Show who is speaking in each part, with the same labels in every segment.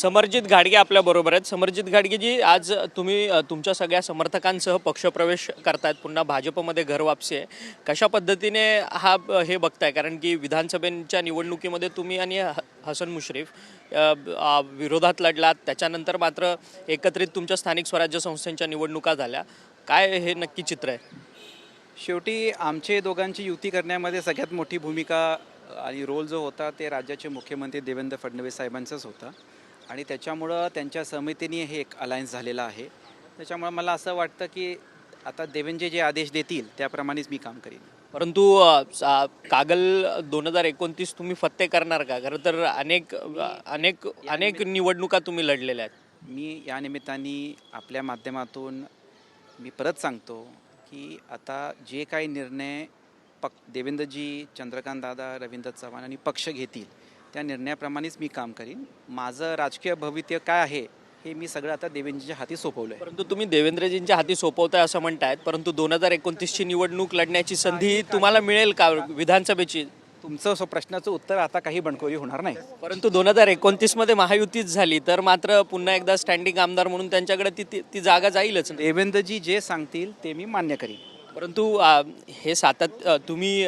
Speaker 1: समरजित घाडगे आपल्या बरोबर आहेत। समरजित घाडगेजी, आज तुम्ही तुमच्या सगळ्या समर्थकांसह पक्षप्रवेश करतायत, पुन्हा भाजपमध्ये घर वापसी आहे। कशा पद्धतीने हे बघताय? कारण की विधानसभेच्या निवडणुकीमध्ये तुम्ही आणि हसन मुश्रीफ विरोधात लढलात, त्याच्यानंतर मात्र एकत्रित तुमच्या स्थानिक स्वराज्य संस्थांच्या निवडणुका झाल्या। काय हे नक्की चित्र आहे?
Speaker 2: शेवटी आमचे दोघांची युती करण्यामध्ये सगळ्यात मोठी भूमिका आणि रोल जो होता ते राज्याचे मुख्यमंत्री देवेंद्र फडणवीस साहेबांचाच होता आणि त्याच्यामुळं त्यांच्या सहमतीने हे एक अलायन्स झालेलं आहे। त्याच्यामुळे मला असं वाटतं की आता देवेंद्र जे आदेश देतील त्याप्रमाणेच मी काम करीन।
Speaker 1: परंतु कागल 2029 तुम्ही फत्ते करणार का? खरं तर अनेक अनेक अनेक निवडणुका तुम्ही लढलेल्या आहेत।
Speaker 2: मी या निमित्ताने आपल्या माध्यमातून मी परत सांगतो की आता जे काही निर्णय देवेंद्रजी, चंद्रकांत दादा, रवींद्र चव्हाण आणि पक्ष घेतील त्या निर्णयाप्रमाणेच मी काम करीन। माझं राजकीय भवितव्य काय आहे हे मी सगळं आता देवेंद्रजीच्या हाती सोपवलं आहे।
Speaker 1: परंतु तुम्ही देवेंद्रजींच्या हाती सोपवताय असं म्हणतायत, परंतु 2029ची निवडणूक लढण्याची संधी तुम्हाला मिळेल का विधानसभेची?
Speaker 2: तुमचं प्रश्नाचं उत्तर आता काही बणकोरी होणार नाही।
Speaker 1: परंतु 2029 मध्ये महायुतीच झाली तर मात्र पुन्हा एकदा स्टँडिंग आमदार म्हणून त्यांच्याकडे ती जागा जाईलच।
Speaker 2: देवेंद्रजी जे सांगतील ते मी मान्य करीन।
Speaker 1: परंतु हे तुम्ही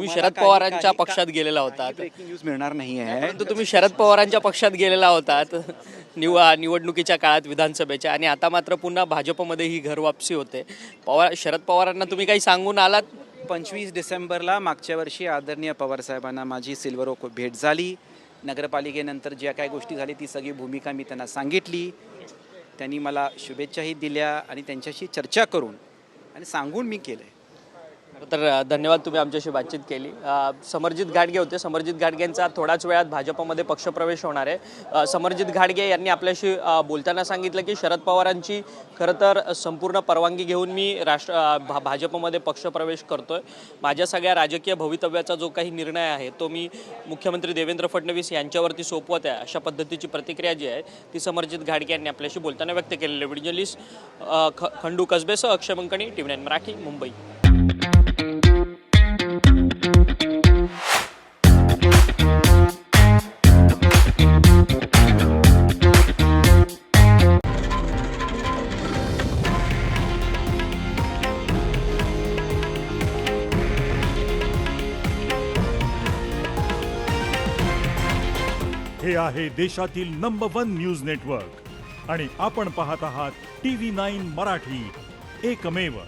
Speaker 1: शरद पवारांच्या पक्षात गेलेला होता,
Speaker 2: ब्रेकिंग न्यूज मिळणार नाही आहे।
Speaker 1: परंतु तुम्ही शरद पवारांच्या पक्षात गेलेला होतात निवडणुकीच्या काळात विधानसभेच्या, आणि आता मात्र पुन्हा भाजपमध्ये ही घर वापसी होते। शरद पवारांना तुम्ही काही सांगून आलात?
Speaker 2: 25 डिसेंबरला मागच्या वर्षी आदरणीय पवारसाहेबांना माझी सिल्वर ओक भेट झाली। नगरपालिकेनंतर ज्या काही गोष्टी झाली ती सगळी भूमिका मी त्यांना सांगितली। त्यांनी मला शुभेच्छाही दिल्या आणि त्यांच्याशी चर्चा करून आणि सांगून मी केलं।
Speaker 1: तर धन्यवाद, तुम्ही आमच्याशी बातचीत केली। समरजित घाडगे होते। समरजित घाडगेंचा थोड्याच वेळात भाजपमध्ये पक्षप्रवेश होणार आहे। समरजित घाडगे यांनी आपल्याशी बोलताना सांगितलं की शरद पवारांची खरं तर संपूर्ण परवानगी घेऊन मी भाजपमध्ये पक्षप्रवेश करतोय। माझ्या सगळ्या राजकीय भवितव्याचा जो काही निर्णय आहे तो मी मुख्यमंत्री देवेंद्र फडणवीस यांच्यावरती सोपवत आहे, अशा पद्धतीची प्रतिक्रिया जी आहे ती समरजित घाडगे यांनी आपल्याशी बोलताना व्यक्त केलेली। व्हिडिओ जर्नलिस्ट खंडू कसबेसह अक्षय मंकणी, TV9 मराठी, मुंबई।
Speaker 3: हे आहे देशातील नंबर 1 न्यूज नेटवर्क आणि आपण पाहत आहात TV9 मराठी, एकमेव।